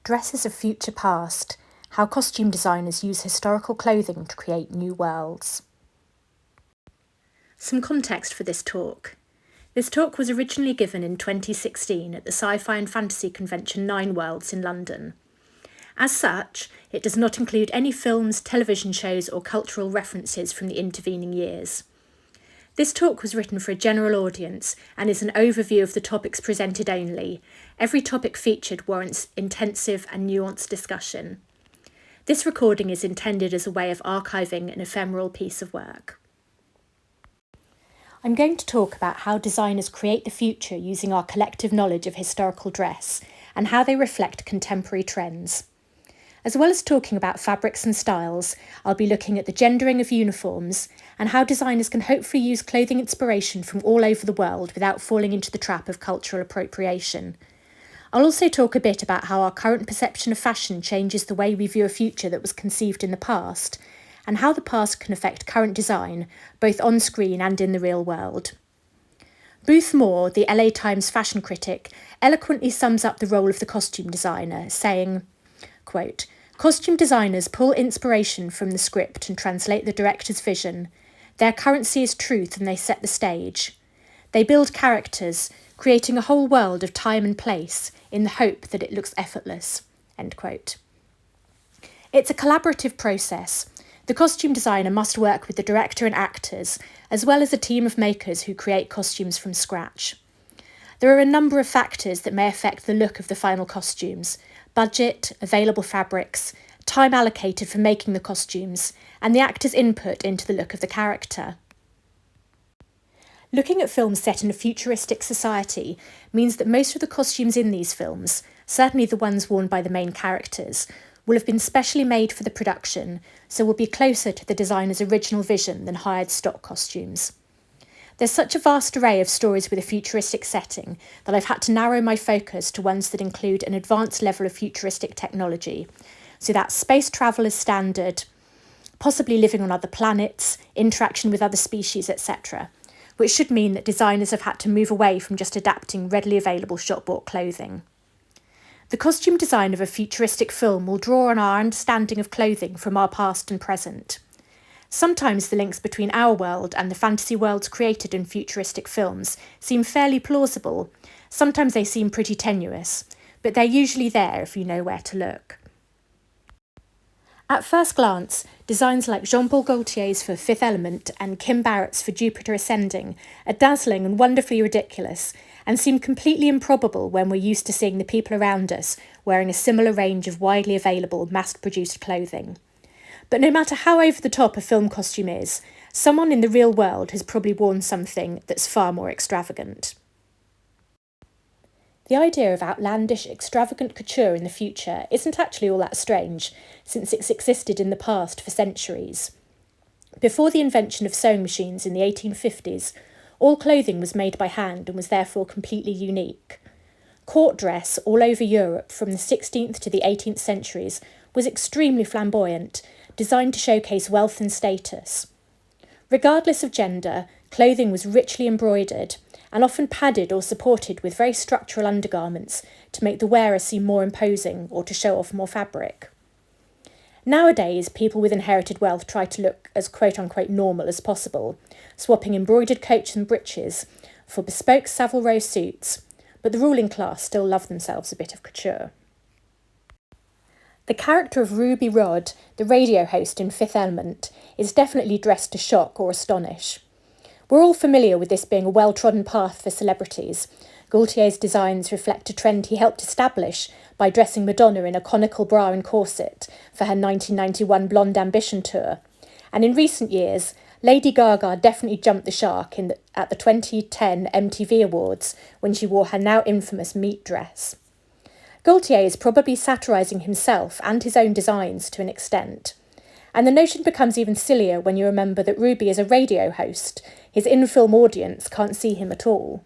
Dresses of Future Past, How Costume Designers Use Historical Clothing to Create New Worlds. Some context for this talk. This talk was originally given in 2016 at the Sci-Fi and Fantasy Convention 9 Worlds in London. As such, it does not include any films, television shows or cultural references from the intervening years. This talk was written for a general audience and is an overview of the topics presented only. Every topic featured warrants intensive and nuanced discussion. This recording is intended as a way of archiving an ephemeral piece of work. I'm going to talk about how designers create the future using our collective knowledge of historical dress and how they reflect contemporary trends. As well as talking about fabrics and styles, I'll be looking at the gendering of uniforms and how designers can hopefully use clothing inspiration from all over the world without falling into the trap of cultural appropriation. I'll also talk a bit about how our current perception of fashion changes the way we view a future that was conceived in the past, and how the past can affect current design, both on screen and in the real world. Booth Moore, the LA Times fashion critic, eloquently sums up the role of the costume designer, saying, quote, "Costume designers pull inspiration from the script and translate the director's vision. Their currency is truth and they set the stage. They build characters, creating a whole world of time and place in the hope that it looks effortless." End quote. It's a collaborative process. The costume designer must work with the director and actors, as well as a team of makers who create costumes from scratch. There are a number of factors that may affect the look of the final costumes: budget, available fabrics, time allocated for making the costumes, and the actor's input into the look of the character. Looking at films set in a futuristic society means that most of the costumes in these films, certainly the ones worn by the main characters, will have been specially made for the production, so will be closer to the designer's original vision than hired stock costumes. There's such a vast array of stories with a futuristic setting that I've had to narrow my focus to ones that include an advanced level of futuristic technology. So that's space travel as standard, possibly living on other planets, interaction with other species, etc., which should mean that designers have had to move away from just adapting readily available shop-bought clothing. The costume design of a futuristic film will draw on our understanding of clothing from our past and present. Sometimes the links between our world and the fantasy worlds created in futuristic films seem fairly plausible. Sometimes they seem pretty tenuous, but they're usually there if you know where to look. At first glance, designs like Jean-Paul Gaultier's for Fifth Element and Kim Barrett's for Jupiter Ascending are dazzling and wonderfully ridiculous, and seem completely improbable when we're used to seeing the people around us wearing a similar range of widely available mass-produced clothing. But no matter how over the top a film costume is, someone in the real world has probably worn something that's far more extravagant. The idea of outlandish, extravagant couture in the future isn't actually all that strange, since it's existed in the past for centuries. Before the invention of sewing machines in the 1850s, all clothing was made by hand and was therefore completely unique. Court dress all over Europe from the 16th to the 18th centuries was extremely flamboyant, designed to showcase wealth and status. Regardless of gender, clothing was richly embroidered and often padded or supported with very structural undergarments to make the wearer seem more imposing or to show off more fabric. Nowadays, people with inherited wealth try to look as quote-unquote normal as possible, swapping embroidered coats and breeches for bespoke Savile Row suits, but the ruling class still love themselves a bit of couture. The character of Ruby Rhod, the radio host in Fifth Element, is definitely dressed to shock or astonish. We're all familiar with this being a well-trodden path for celebrities. Gaultier's designs reflect a trend he helped establish by dressing Madonna in a conical bra and corset for her 1991 Blonde Ambition tour. And in recent years, Lady Gaga definitely jumped the shark at the 2010 MTV Awards when she wore her now infamous meat dress. Gaultier is probably satirising himself and his own designs to an extent. And the notion becomes even sillier when you remember that Ruby is a radio host. His in-film audience can't see him at all.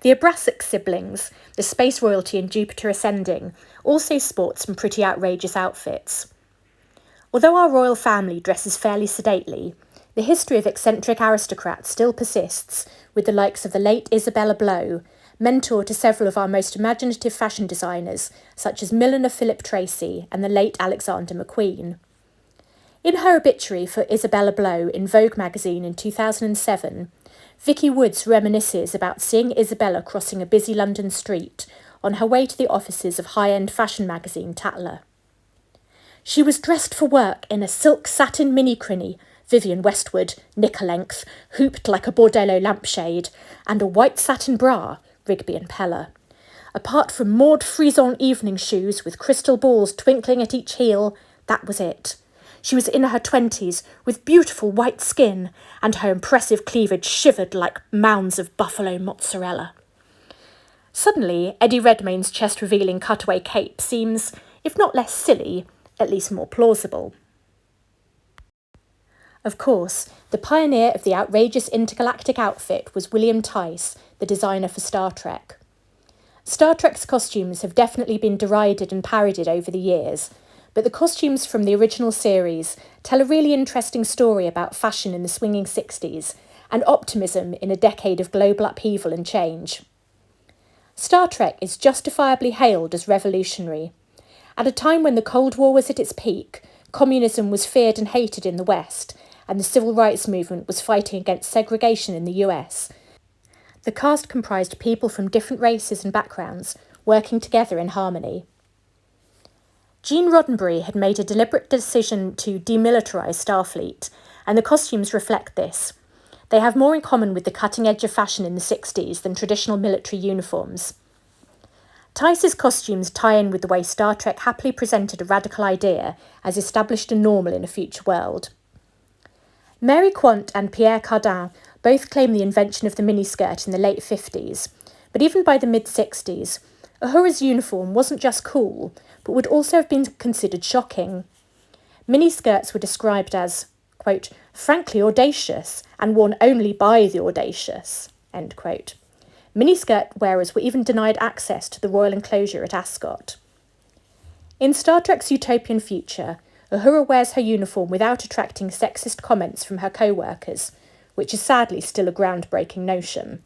The Abrasic siblings, the space royalty in Jupiter Ascending, also sport some pretty outrageous outfits. Although our royal family dresses fairly sedately, the history of eccentric aristocrats still persists, with the likes of the late Isabella Blow, mentor to several of our most imaginative fashion designers, such as milliner Philip Tracy and the late Alexander McQueen. In her obituary for Isabella Blow in Vogue magazine in 2007, Vicky Woods reminisces about seeing Isabella crossing a busy London street on her way to the offices of high-end fashion magazine Tatler. She was dressed for work in a silk satin mini-crinny, Vivienne Westwood, knicker-length, hooped like a Bordello lampshade, and a white satin bra, Rigby and Peller. Apart from Maud Frison evening shoes with crystal balls twinkling at each heel, that was it. She was in her 20s, with beautiful white skin, and her impressive cleavage shivered like mounds of buffalo mozzarella. Suddenly, Eddie Redmayne's chest-revealing cutaway cape seems, if not less silly, at least more plausible. Of course, the pioneer of the outrageous intergalactic outfit was William Tice, the designer for Star Trek. Star Trek's costumes have definitely been derided and parodied over the years, but the costumes from the original series tell a really interesting story about fashion in the swinging 60s and optimism in a decade of global upheaval and change. Star Trek is justifiably hailed as revolutionary. At a time when the Cold War was at its peak, communism was feared and hated in the West, and the civil rights movement was fighting against segregation in the US. The cast comprised people from different races and backgrounds, working together in harmony. Gene Roddenberry had made a deliberate decision to demilitarise Starfleet, and the costumes reflect this. They have more in common with the cutting edge of fashion in the 60s than traditional military uniforms. Tice's costumes tie in with the way Star Trek happily presented a radical idea as established and normal in a future world. Mary Quant and Pierre Cardin both claim the invention of the miniskirt in the late 50s, but even by the mid-60s, Uhura's uniform wasn't just cool, but would also have been considered shocking. Miniskirts were described as, quote, frankly audacious and worn only by the audacious, end quote. Miniskirt wearers were even denied access to the royal enclosure at Ascot. In Star Trek's utopian future, Uhura wears her uniform without attracting sexist comments from her co-workers, which is sadly still a groundbreaking notion.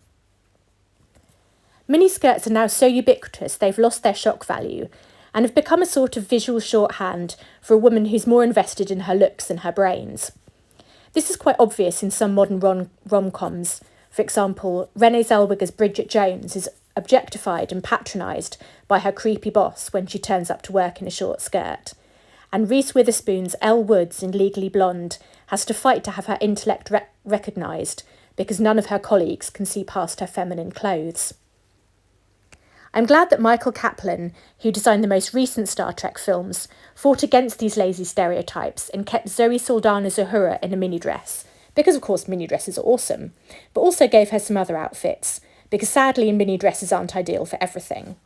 Miniskirts are now so ubiquitous they've lost their shock value and have become a sort of visual shorthand for a woman who's more invested in her looks than her brains. This is quite obvious in some modern rom-coms. For example, Renée Zellweger's Bridget Jones is objectified and patronised by her creepy boss when she turns up to work in a short skirt. And Reese Witherspoon's Elle Woods in Legally Blonde has to fight to have her intellect recognised because none of her colleagues can see past her feminine clothes. I'm glad that Michael Kaplan, who designed the most recent Star Trek films, fought against these lazy stereotypes and kept Zoe Saldana's Uhura in a mini dress, because of course mini dresses are awesome, but also gave her some other outfits, because sadly mini dresses aren't ideal for everything.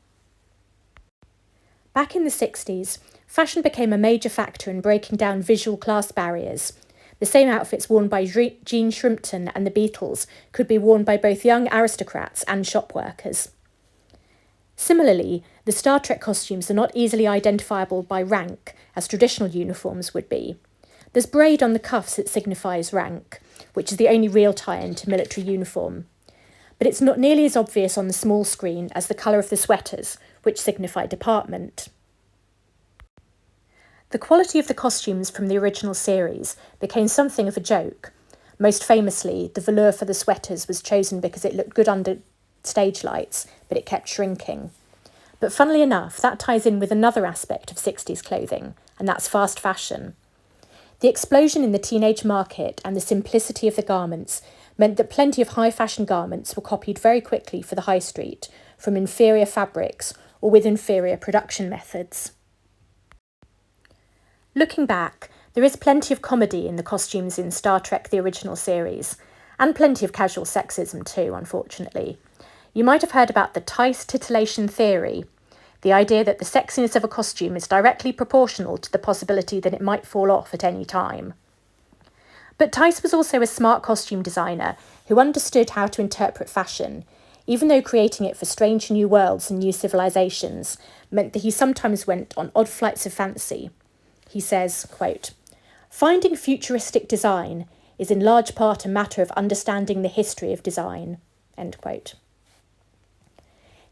Back in the 60s, fashion became a major factor in breaking down visual class barriers. The same outfits worn by Gene Shrimpton and the Beatles could be worn by both young aristocrats and shop workers. Similarly, the Star Trek costumes are not easily identifiable by rank, as traditional uniforms would be. There's braid on the cuffs that signifies rank, which is the only real tie-in to military uniform. But it's not nearly as obvious on the small screen as the colour of the sweaters, which signify department. The quality of the costumes from the original series became something of a joke. Most famously, the velour for the sweaters was chosen because it looked good under stage lights, but it kept shrinking. But funnily enough, that ties in with another aspect of 60s clothing, and that's fast fashion. The explosion in the teenage market and the simplicity of the garments meant that plenty of high fashion garments were copied very quickly for the high street from inferior fabrics or with inferior production methods. Looking back, there is plenty of comedy in the costumes in Star Trek the original series, and plenty of casual sexism too, unfortunately. You might have heard about the Tice titillation theory, the idea that the sexiness of a costume is directly proportional to the possibility that it might fall off at any time. But Tice was also a smart costume designer who understood how to interpret fashion, even though creating it for strange new worlds and new civilizations meant that he sometimes went on odd flights of fancy. He says, quote, "Finding futuristic design is in large part a matter of understanding the history of design," end quote.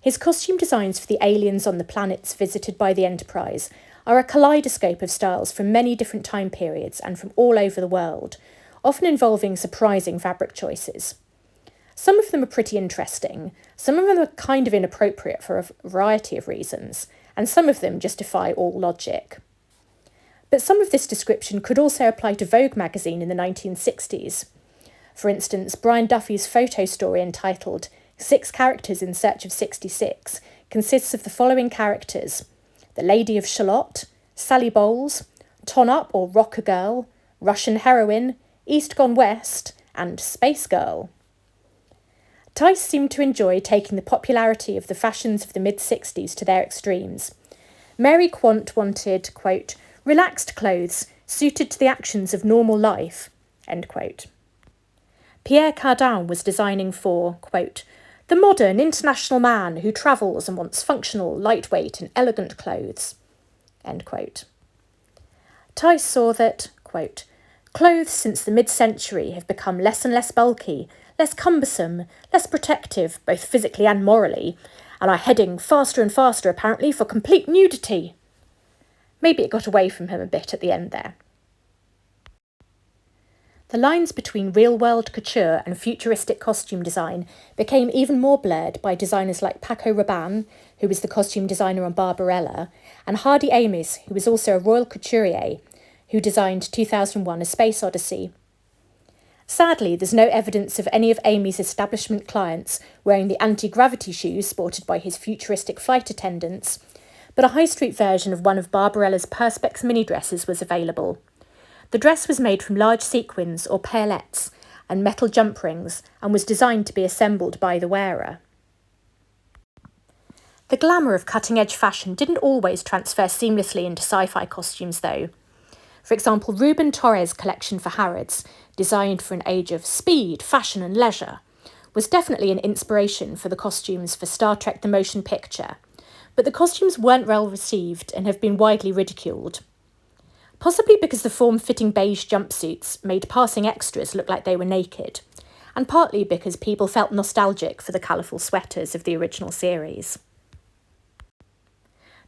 His costume designs for the aliens on the planets visited by the Enterprise are a kaleidoscope of styles from many different time periods and from all over the world, often involving surprising fabric choices. Some of them are pretty interesting, some of them are kind of inappropriate for a variety of reasons, and some of them just defy all logic. But some of this description could also apply to Vogue magazine in the 1960s. For instance, Brian Duffy's photo story entitled 6 Characters in Search of 66 consists of the following characters: the Lady of Shalott, Sally Bowles, Ton Up or Rocker Girl, Russian Heroine, East Gone West, and Space Girl. Tice seemed to enjoy taking the popularity of the fashions of the mid-60s to their extremes. Mary Quant wanted, quote, relaxed clothes suited to the actions of normal life, end quote. Pierre Cardin was designing for, quote, the modern international man who travels and wants functional, lightweight and elegant clothes, end quote. Tice saw that, quote, clothes since the mid-century have become less and less bulky, less cumbersome, less protective, both physically and morally, and are heading faster and faster, apparently, for complete nudity. Maybe it got away from him a bit at the end there. The lines between real-world couture and futuristic costume design became even more blurred by designers like Paco Rabanne, who was the costume designer on Barbarella, and Hardy Amis, who was also a royal couturier, who designed 2001: A Space Odyssey. Sadly, there's no evidence of any of Amy's establishment clients wearing the anti-gravity shoes sported by his futuristic flight attendants, but a high street version of one of Barbarella's Perspex mini-dresses was available. The dress was made from large sequins or paillettes and metal jump rings and was designed to be assembled by the wearer. The glamour of cutting-edge fashion didn't always transfer seamlessly into sci-fi costumes, though. For example, Ruben Torres' collection for Harrods, designed for an age of speed, fashion and leisure, was definitely an inspiration for the costumes for Star Trek The Motion Picture, but the costumes weren't well received and have been widely ridiculed. Possibly because the form-fitting beige jumpsuits made passing extras look like they were naked, and partly because people felt nostalgic for the colourful sweaters of the original series.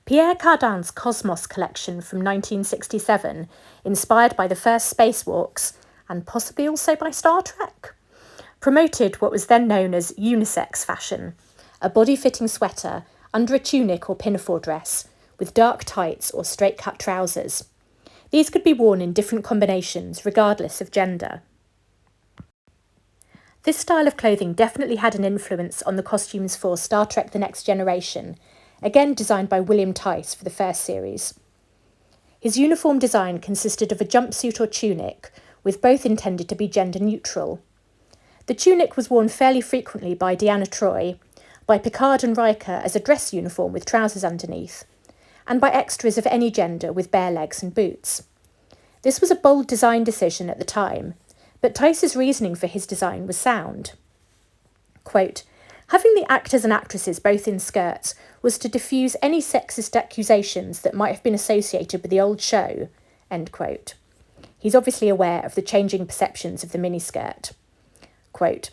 Pierre Cardin's Cosmos collection from 1967, inspired by the first spacewalks, and possibly also by Star Trek, promoted what was then known as unisex fashion, a body-fitting sweater under a tunic or pinafore dress, with dark tights or straight-cut trousers. These could be worn in different combinations, regardless of gender. This style of clothing definitely had an influence on the costumes for Star Trek The Next Generation, again designed by William Tice for the first series. His uniform design consisted of a jumpsuit or tunic, with both intended to be gender neutral. The tunic was worn fairly frequently by Deanna Troi, by Picard and Riker as a dress uniform with trousers underneath, and by extras of any gender with bare legs and boots. This was a bold design decision at the time, but Tice's reasoning for his design was sound. Quote, having the actors and actresses both in skirts was to diffuse any sexist accusations that might have been associated with the old show, end quote. He's obviously aware of the changing perceptions of the miniskirt. Quote,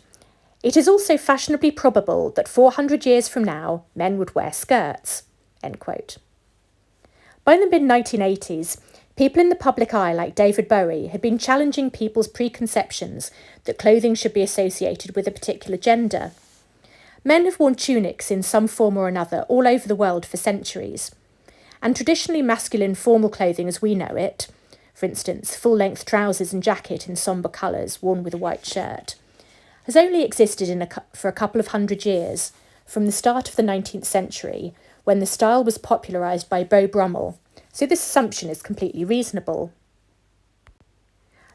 it is also fashionably probable that 400 years from now, men would wear skirts, end quote. By the mid-1980s, people in the public eye like David Bowie had been challenging people's preconceptions that clothing should be associated with a particular gender. Men have worn tunics in some form or another all over the world for centuries, and traditionally masculine formal clothing as we know it, for instance, full-length trousers and jacket in sombre colours worn with a white shirt, has only existed for a couple of hundred years, from the start of the 19th century, when the style was popularised by Beau Brummel, so this assumption is completely reasonable.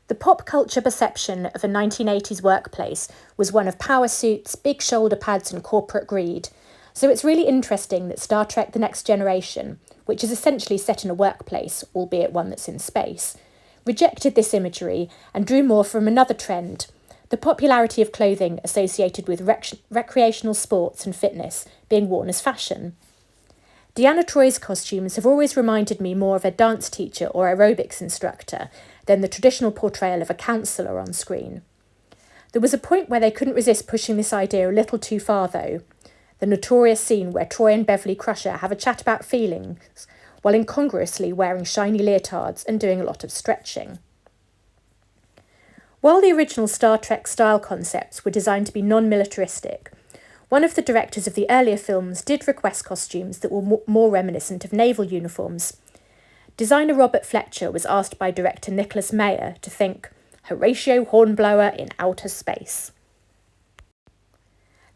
The pop culture perception of a 1980s workplace was one of power suits, big shoulder pads and corporate greed, so it's really interesting that Star Trek The Next Generation, which is essentially set in a workplace, albeit one that's in space, rejected this imagery and drew more from another trend, the popularity of clothing associated with recreational sports and fitness being worn as fashion. Deanna Troi's costumes have always reminded me more of a dance teacher or aerobics instructor than the traditional portrayal of a counsellor on screen. There was a point where they couldn't resist pushing this idea a little too far, though. the notorious scene where Troy and Beverly Crusher have a chat about feelings while incongruously wearing shiny leotards and doing a lot of stretching. While the original Star Trek style concepts were designed to be non-militaristic, one of the directors of the earlier films did request costumes that were more reminiscent of naval uniforms. Designer Robert Fletcher was asked by director Nicholas Meyer to think Horatio Hornblower in outer space.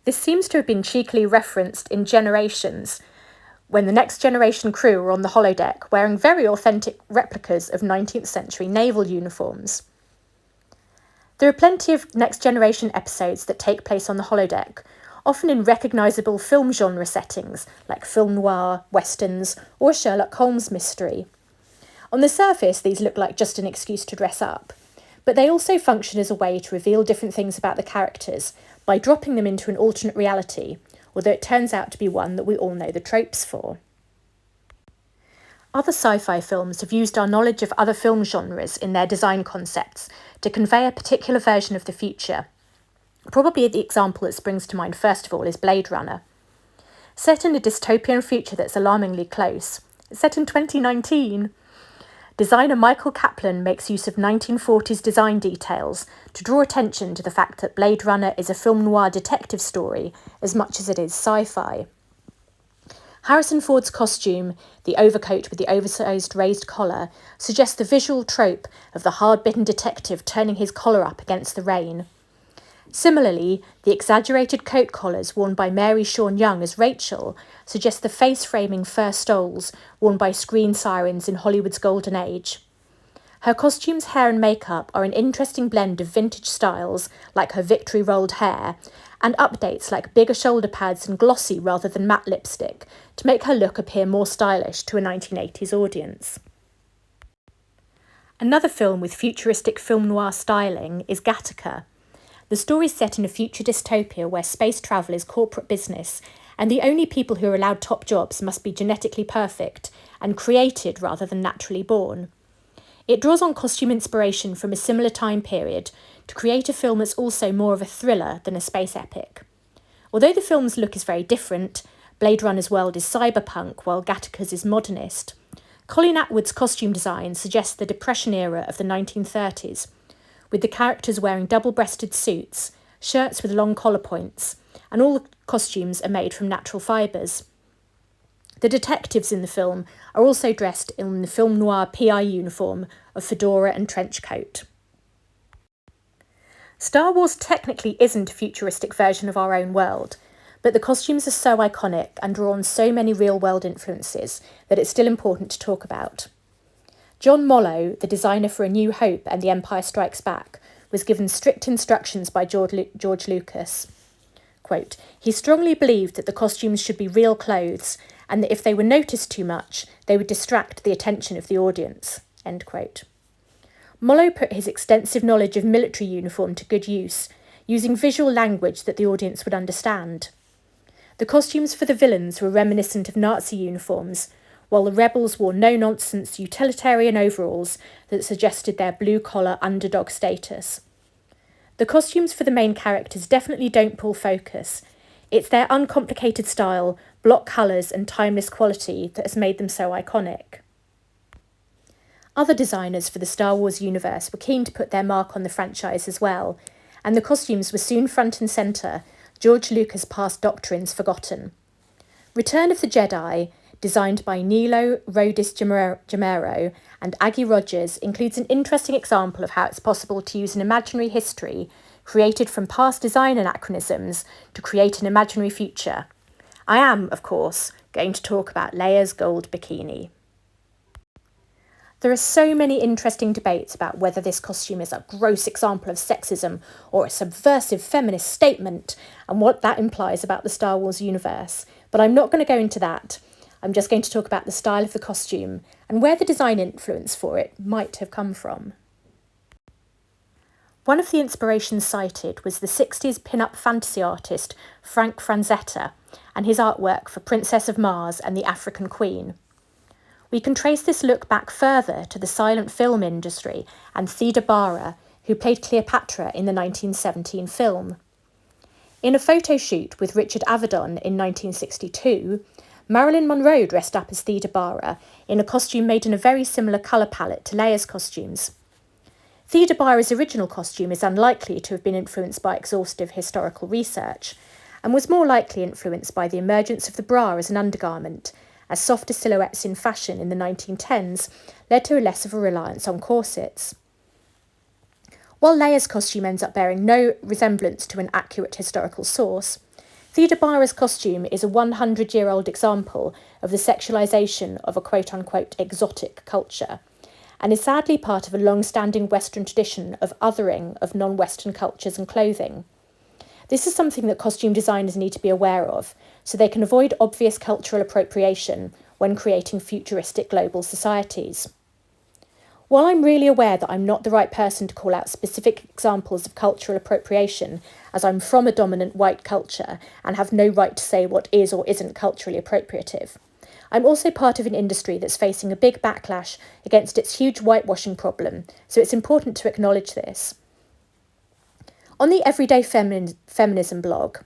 This seems to have been cheekily referenced in Generations, when the Next Generation crew were on the holodeck wearing very authentic replicas of 19th century naval uniforms. There are plenty of Next Generation episodes that take place on the holodeck, often in recognisable film genre settings like film noir, westerns, or a Sherlock Holmes mystery. On the surface, these look like just an excuse to dress up, but they also function as a way to reveal different things about the characters by dropping them into an alternate reality, although it turns out to be one that we all know the tropes for. Other sci-fi films have used our knowledge of other film genres in their design concepts to convey a particular version of the future. Probably the example that springs to mind first of all is Blade Runner. Set in a dystopian future that's alarmingly close, it's set in 2019. Designer Michael Kaplan makes use of 1940s design details to draw attention to the fact that Blade Runner is a film noir detective story as much as it is sci-fi. Harrison Ford's costume, the overcoat with the oversized raised collar, suggests the visual trope of the hard-bitten detective turning his collar up against the rain. Similarly, the exaggerated coat collars worn by Mary Sean Young as Rachel suggest the face-framing fur stoles worn by screen sirens in Hollywood's golden age. Her costume's hair and makeup are an interesting blend of vintage styles, like her victory rolled hair, and updates like bigger shoulder pads and glossy rather than matte lipstick to make her look appear more stylish to a 1980s audience. Another film with futuristic film noir styling is Gattaca. The story is set in a future dystopia where space travel is corporate business, and the only people who are allowed top jobs must be genetically perfect and created rather than naturally born. It draws on costume inspiration from a similar time period to create a film that's also more of a thriller than a space epic. Although the film's look is very different, Blade Runner's world is cyberpunk while Gattaca's is modernist, Colleen Atwood's costume design suggests the Depression era of the 1930s, with the characters wearing double-breasted suits, shirts with long collar points, and all the costumes are made from natural fibres. The detectives in the film are also dressed in the film noir PI uniform of fedora and trench coat. Star Wars technically isn't a futuristic version of our own world, but the costumes are so iconic and draw on so many real-world influences that it's still important to talk about. John Mollo, the designer for A New Hope and The Empire Strikes Back, was given strict instructions by George Lucas. Quote, he strongly believed that the costumes should be real clothes and that if they were noticed too much, they would distract the attention of the audience. End quote. Mollo put his extensive knowledge of military uniform to good use, using visual language that the audience would understand. The costumes for the villains were reminiscent of Nazi uniforms, while the rebels wore no-nonsense utilitarian overalls that suggested their blue-collar underdog status. The costumes for the main characters definitely don't pull focus. It's their uncomplicated style, block colours and timeless quality that has made them so iconic. Other designers for the Star Wars universe were keen to put their mark on the franchise as well, and the costumes were soon front and centre, George Lucas' past doctrines forgotten. Return of the Jedi, designed by Nilo Rodis Jamero and Aggie Rogers, includes an interesting example of how it's possible to use an imaginary history created from past design anachronisms to create an imaginary future. I am, of course, going to talk about Leia's gold bikini. There are so many interesting debates about whether this costume is a gross example of sexism or a subversive feminist statement and what that implies about the Star Wars universe, but I'm not going to go into that. I'm just going to talk about the style of the costume and where the design influence for it might have come from. One of the inspirations cited was the 60s pin-up fantasy artist Frank Franzetta and his artwork for Princess of Mars and the African Queen. We can trace this look back further to the silent film industry and Theda Bara, who played Cleopatra in the 1917 film. In a photo shoot with Richard Avedon in 1962, Marilyn Monroe dressed up as Theda Bara in a costume made in a very similar colour palette to Leia's costumes. Theda Bara's original costume is unlikely to have been influenced by exhaustive historical research, and was more likely influenced by the emergence of the bra as an undergarment, as softer silhouettes in fashion in the 1910s led to less of a reliance on corsets. While Leia's costume ends up bearing no resemblance to an accurate historical source, Theda Bara's costume is a 100-year-old example of the sexualisation of a quote-unquote exotic culture, and is sadly part of a long-standing Western tradition of othering of non-Western cultures and clothing. This is something that costume designers need to be aware of, so they can avoid obvious cultural appropriation when creating futuristic global societies. While I'm really aware that I'm not the right person to call out specific examples of cultural appropriation, as I'm from a dominant white culture and have no right to say what is or isn't culturally appropriative, I'm also part of an industry that's facing a big backlash against its huge whitewashing problem, so it's important to acknowledge this. On the Everyday Feminism blog,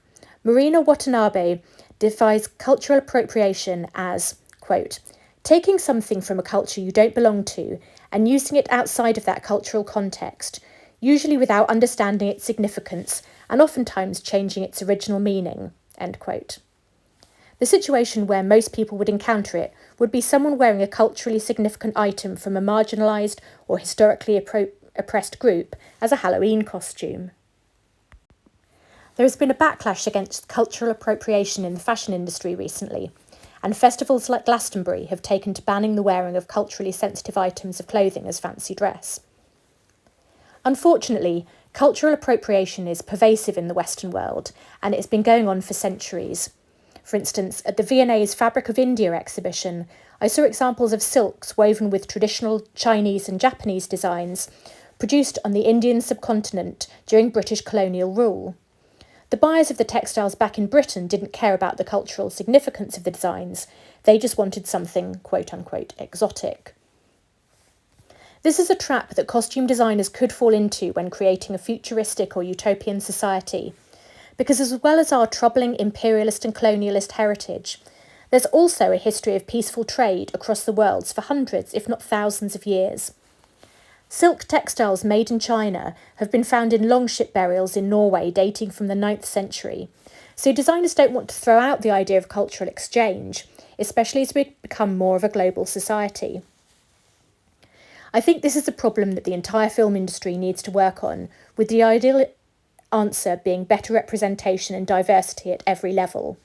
Marina Watanabe defines cultural appropriation as, quote, taking something from a culture you don't belong to and using it outside of that cultural context, usually without understanding its significance and oftentimes changing its original meaning, end quote. The situation where most people would encounter it would be someone wearing a culturally significant item from a marginalised or historically oppressed group as a Halloween costume. There has been a backlash against cultural appropriation in the fashion industry recently, and festivals like Glastonbury have taken to banning the wearing of culturally sensitive items of clothing as fancy dress. Unfortunately, cultural appropriation is pervasive in the Western world, and it has been going on for centuries. For instance, at the V&A's Fabric of India exhibition, I saw examples of silks woven with traditional Chinese and Japanese designs produced on the Indian subcontinent during British colonial rule. The buyers of the textiles back in Britain didn't care about the cultural significance of the designs, they just wanted something quote-unquote exotic. This is a trap that costume designers could fall into when creating a futuristic or utopian society, because as well as our troubling imperialist and colonialist heritage, there's also a history of peaceful trade across the world for hundreds, if not thousands of years. Silk textiles made in China have been found in longship burials in Norway dating from the 9th century, so designers don't want to throw out the idea of cultural exchange, especially as we become more of a global society. I think this is a problem that the entire film industry needs to work on, with the ideal answer being better representation and diversity at every level.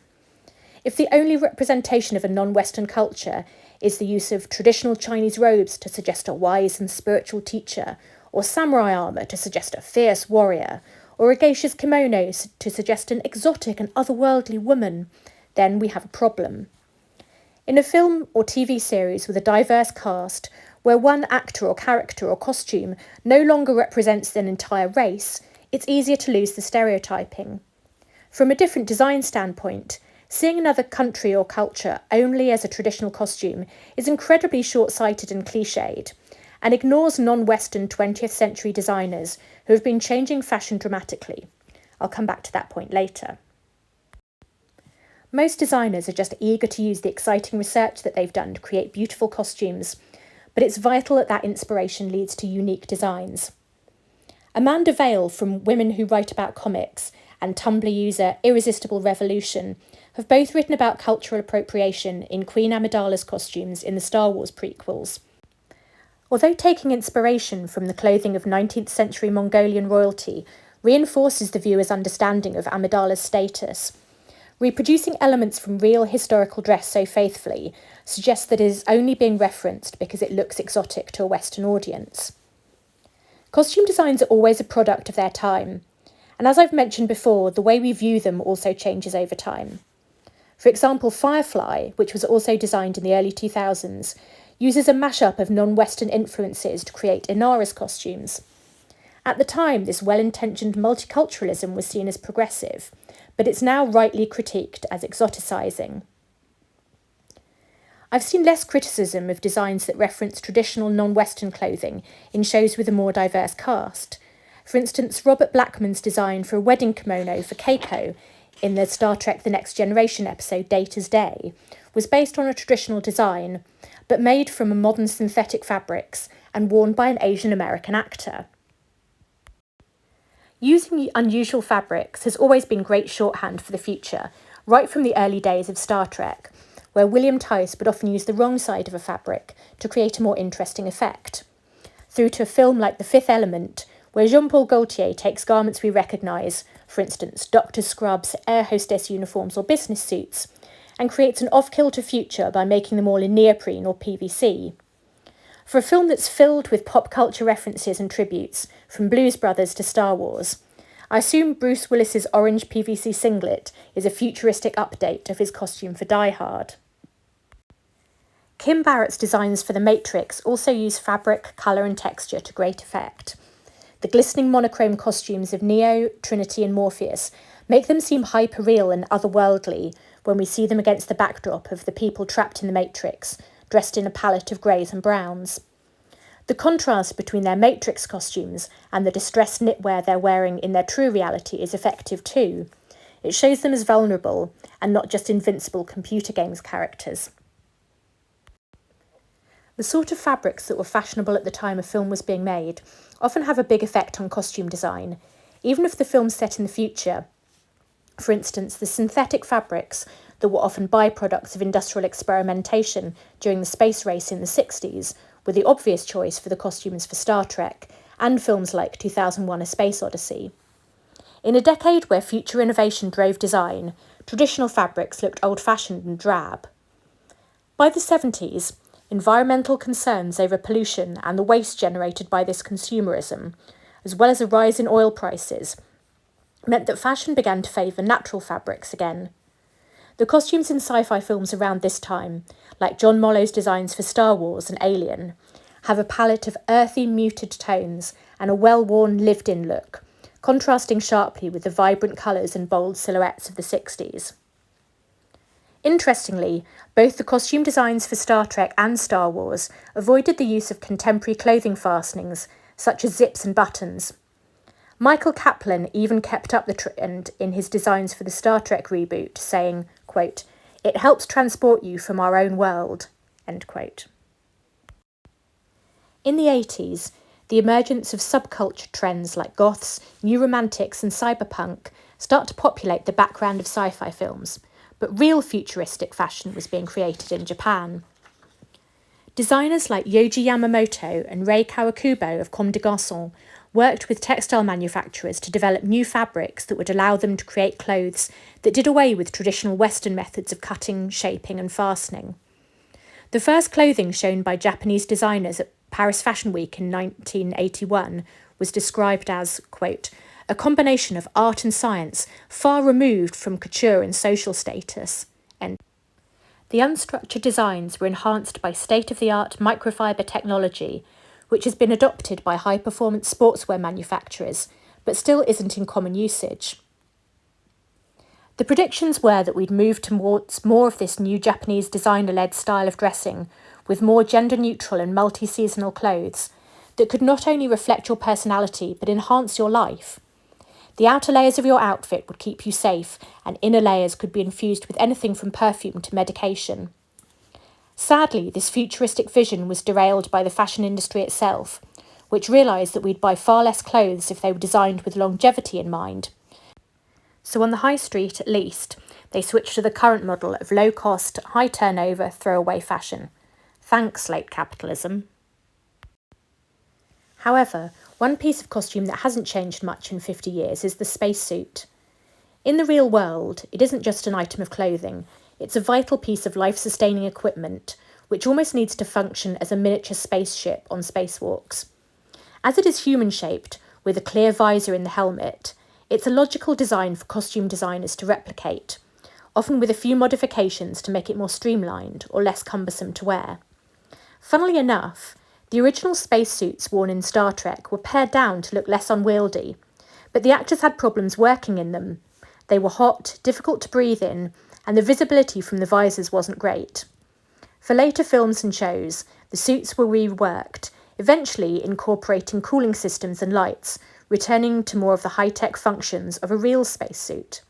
If the only representation of a non-Western culture is the use of traditional Chinese robes to suggest a wise and spiritual teacher, or samurai armour to suggest a fierce warrior, or a geisha's kimonos to suggest an exotic and otherworldly woman, then we have a problem. In a film or TV series with a diverse cast, where one actor or character or costume no longer represents an entire race, it's easier to lose the stereotyping. From a different design standpoint, seeing another country or culture only as a traditional costume is incredibly short-sighted and cliched, and ignores non-Western 20th century designers who have been changing fashion dramatically. I'll come back to that point later. Most designers are just eager to use the exciting research that they've done to create beautiful costumes, but it's vital that inspiration leads to unique designs. Amanda Vale from Women Who Write About Comics and Tumblr user Irresistible Revolution have both written about cultural appropriation in Queen Amidala's costumes in the Star Wars prequels. Although taking inspiration from the clothing of 19th century Mongolian royalty reinforces the viewer's understanding of Amidala's status, reproducing elements from real historical dress so faithfully suggests that it is only being referenced because it looks exotic to a Western audience. Costume designs are always a product of their time, and as I've mentioned before, the way we view them also changes over time. For example, Firefly, which was also designed in the early 2000s, uses a mashup of non-Western influences to create Inara's costumes. At the time, this well-intentioned multiculturalism was seen as progressive, but it's now rightly critiqued as exoticising. I've seen less criticism of designs that reference traditional non-Western clothing in shows with a more diverse cast. For instance, Robert Blackman's design for a wedding kimono for Keiko in the Star Trek The Next Generation episode Data's Day was based on a traditional design, but made from modern synthetic fabrics and worn by an Asian American actor. Using unusual fabrics has always been great shorthand for the future, right from the early days of Star Trek, where William Tice would often use the wrong side of a fabric to create a more interesting effect, through to a film like The Fifth Element, where Jean-Paul Gaultier takes garments we recognise, for instance, doctor scrubs, air hostess uniforms or business suits, and creates an off-kilter future by making them all in neoprene or PVC. For a film that's filled with pop culture references and tributes, from Blues Brothers to Star Wars, I assume Bruce Willis's orange PVC singlet is a futuristic update of his costume for Die Hard. Kim Barrett's designs for The Matrix also use fabric, colour and texture to great effect. The glistening monochrome costumes of Neo, Trinity and Morpheus make them seem hyper-real and otherworldly when we see them against the backdrop of the people trapped in the Matrix, dressed in a palette of greys and browns. The contrast between their Matrix costumes and the distressed knitwear they're wearing in their true reality is effective too. It shows them as vulnerable and not just invincible computer games characters. The sort of fabrics that were fashionable at the time a film was being made often have a big effect on costume design, even if the film's set in the future. For instance, the synthetic fabrics that were often byproducts of industrial experimentation during the space race in the 60s were the obvious choice for the costumes for Star Trek and films like 2001: A Space Odyssey. In a decade where future innovation drove design, traditional fabrics looked old-fashioned and drab. By the 70s, environmental concerns over pollution and the waste generated by this consumerism, as well as a rise in oil prices, meant that fashion began to favour natural fabrics again. The costumes in sci-fi films around this time, like John Mollo's designs for Star Wars and Alien, have a palette of earthy, muted tones and a well-worn, lived-in look, contrasting sharply with the vibrant colours and bold silhouettes of the 60s. Interestingly, both the costume designs for Star Trek and Star Wars avoided the use of contemporary clothing fastenings, such as zips and buttons. Michael Kaplan even kept up the trend in his designs for the Star Trek reboot, saying, quote, "It helps transport you from our own world," end quote. In the 80s, the emergence of subculture trends like goths, new romantics and cyberpunk start to populate the background of sci-fi films, but real futuristic fashion was being created in Japan. Designers like Yohji Yamamoto and Rei Kawakubo of Comme des Garçons worked with textile manufacturers to develop new fabrics that would allow them to create clothes that did away with traditional Western methods of cutting, shaping and fastening. The first clothing shown by Japanese designers at Paris Fashion Week in 1981 was described as, quote, "a combination of art and science far removed from couture and social status." End. The unstructured designs were enhanced by state-of-the-art microfiber technology, which has been adopted by high-performance sportswear manufacturers, but still isn't in common usage. The predictions were that we'd move towards more of this new Japanese designer-led style of dressing, with more gender-neutral and multi-seasonal clothes, that could not only reflect your personality, but enhance your life. The outer layers of your outfit would keep you safe, and inner layers could be infused with anything from perfume to medication. Sadly, this futuristic vision was derailed by the fashion industry itself, which realised that we'd buy far less clothes if they were designed with longevity in mind. So on the high street, at least, they switched to the current model of low-cost, high-turnover, throwaway fashion. Thanks, late capitalism. However, one piece of costume that hasn't changed much in 50 years is the spacesuit. In the real world, it isn't just an item of clothing, it's a vital piece of life-sustaining equipment, which almost needs to function as a miniature spaceship on spacewalks. As it is human-shaped, with a clear visor in the helmet, it's a logical design for costume designers to replicate, often with a few modifications to make it more streamlined or less cumbersome to wear. Funnily enough, the original spacesuits worn in Star Trek were pared down to look less unwieldy, but the actors had problems working in them. They were hot, difficult to breathe in, and the visibility from the visors wasn't great. For later films and shows, the suits were reworked, eventually incorporating cooling systems and lights, returning to more of the high-tech functions of a real spacesuit.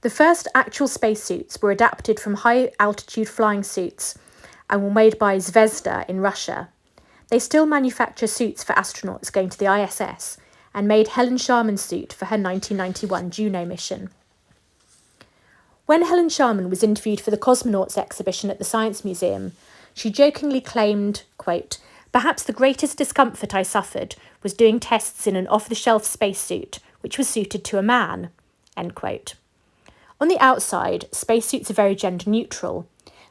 The first actual spacesuits were adapted from high-altitude flying suits and were made by Zvezda in Russia. They still manufacture suits for astronauts going to the ISS and made Helen Sharman's suit for her 1991 Juno mission. When Helen Sharman was interviewed for the Cosmonauts exhibition at the Science Museum, she jokingly claimed, quote, "Perhaps the greatest discomfort I suffered was doing tests in an off-the-shelf spacesuit, which was suited to a man," end quote. On the outside, spacesuits are very gender neutral,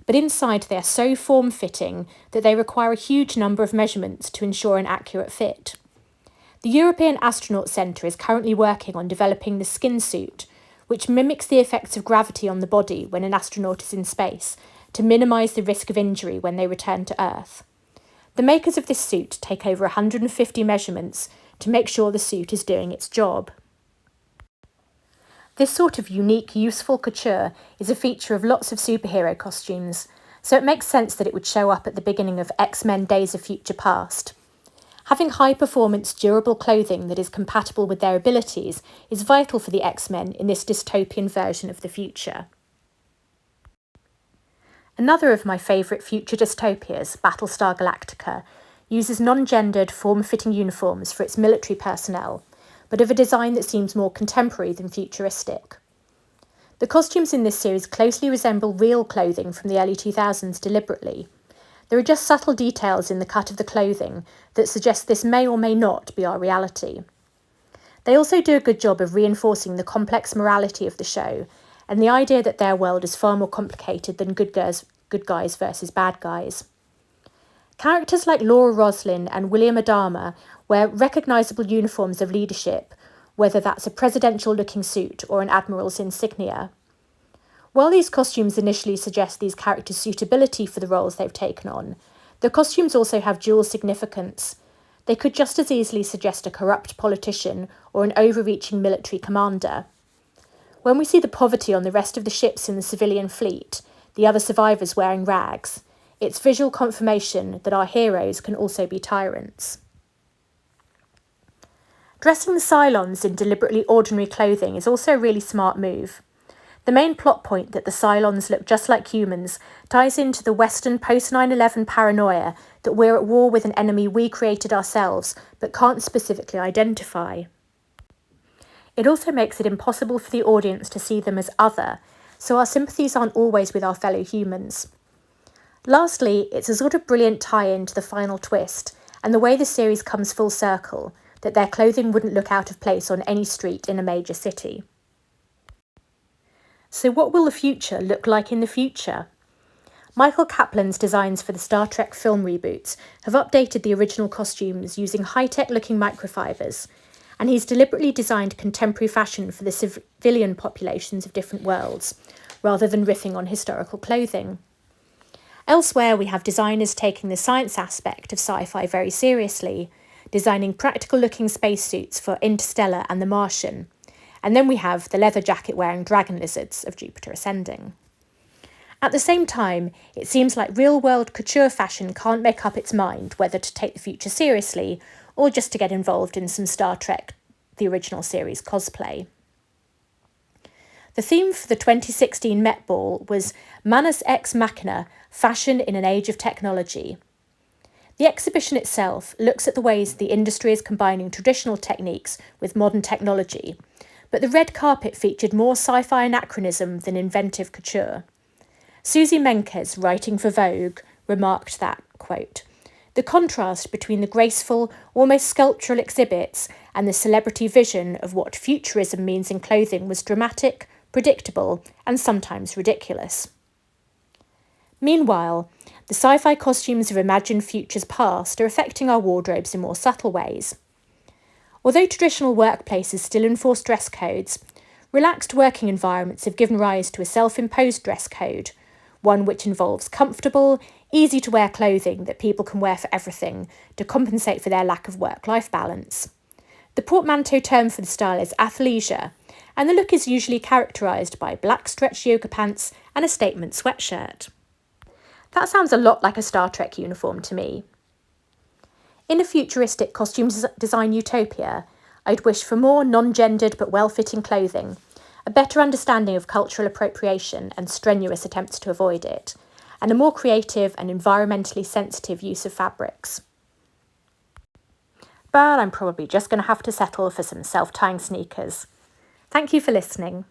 but inside they are so form-fitting that they require a huge number of measurements to ensure an accurate fit. The European Astronaut Centre is currently working on developing the skin suit, which mimics the effects of gravity on the body when an astronaut is in space, to minimise the risk of injury when they return to Earth. The makers of this suit take over 150 measurements to make sure the suit is doing its job. This sort of unique, useful couture is a feature of lots of superhero costumes, so it makes sense that it would show up at the beginning of X-Men Days of Future Past. Having high-performance, durable clothing that is compatible with their abilities is vital for the X-Men in this dystopian version of the future. Another of my favourite future dystopias, Battlestar Galactica, uses non-gendered, form-fitting uniforms for its military personnel, but of a design that seems more contemporary than futuristic. The costumes in this series closely resemble real clothing from the early 2000s deliberately. There are just subtle details in the cut of the clothing that suggest this may or may not be our reality. They also do a good job of reinforcing the complex morality of the show and the idea that their world is far more complicated than good guys versus bad guys. Characters like Laura Roslin and William Adama wear recognisable uniforms of leadership, whether that's a presidential-looking suit or an admiral's insignia. While these costumes initially suggest these characters' suitability for the roles they've taken on, the costumes also have dual significance. They could just as easily suggest a corrupt politician or an overreaching military commander. When we see the poverty on the rest of the ships in the civilian fleet, the other survivors wearing rags, it's visual confirmation that our heroes can also be tyrants. Dressing the Cylons in deliberately ordinary clothing is also a really smart move. The main plot point that the Cylons look just like humans ties into the Western post-9/11 paranoia that we're at war with an enemy we created ourselves but can't specifically identify. It also makes it impossible for the audience to see them as other, so our sympathies aren't always with our fellow humans. Lastly, it's a sort of brilliant tie-in to the final twist and the way the series comes full circle, that their clothing wouldn't look out of place on any street in a major city. So what will the future look like in the future? Michael Kaplan's designs for the Star Trek film reboots have updated the original costumes using high-tech looking microfibers, and he's deliberately designed contemporary fashion for the civilian populations of different worlds, rather than riffing on historical clothing. Elsewhere, we have designers taking the science aspect of sci-fi very seriously, designing practical-looking spacesuits for Interstellar and The Martian. And then we have the leather jacket-wearing dragon lizards of Jupiter Ascending. At the same time, it seems like real-world couture fashion can't make up its mind whether to take the future seriously or just to get involved in some Star Trek, the original series cosplay. The theme for the 2016 Met Ball was Manus Ex Machina, Fashion in an Age of Technology. The exhibition itself looks at the ways the industry is combining traditional techniques with modern technology, but the red carpet featured more sci-fi anachronism than inventive couture. Susie Menkes, writing for Vogue, remarked that, quote, "The contrast between the graceful, almost sculptural exhibits and the celebrity vision of what futurism means in clothing was dramatic, predictable, and sometimes ridiculous." Meanwhile, the sci-fi costumes of imagined futures past are affecting our wardrobes in more subtle ways. Although traditional workplaces still enforce dress codes, relaxed working environments have given rise to a self-imposed dress code, one which involves comfortable, easy-to-wear clothing that people can wear for everything to compensate for their lack of work-life balance. The portmanteau term for the style is athleisure, and the look is usually characterised by black stretch yoga pants and a statement sweatshirt. That sounds a lot like a Star Trek uniform to me. In a futuristic costume design utopia, I'd wish for more non-gendered but well-fitting clothing, a better understanding of cultural appropriation and strenuous attempts to avoid it, and a more creative and environmentally sensitive use of fabrics. But I'm probably just going to have to settle for some self-tying sneakers. Thank you for listening.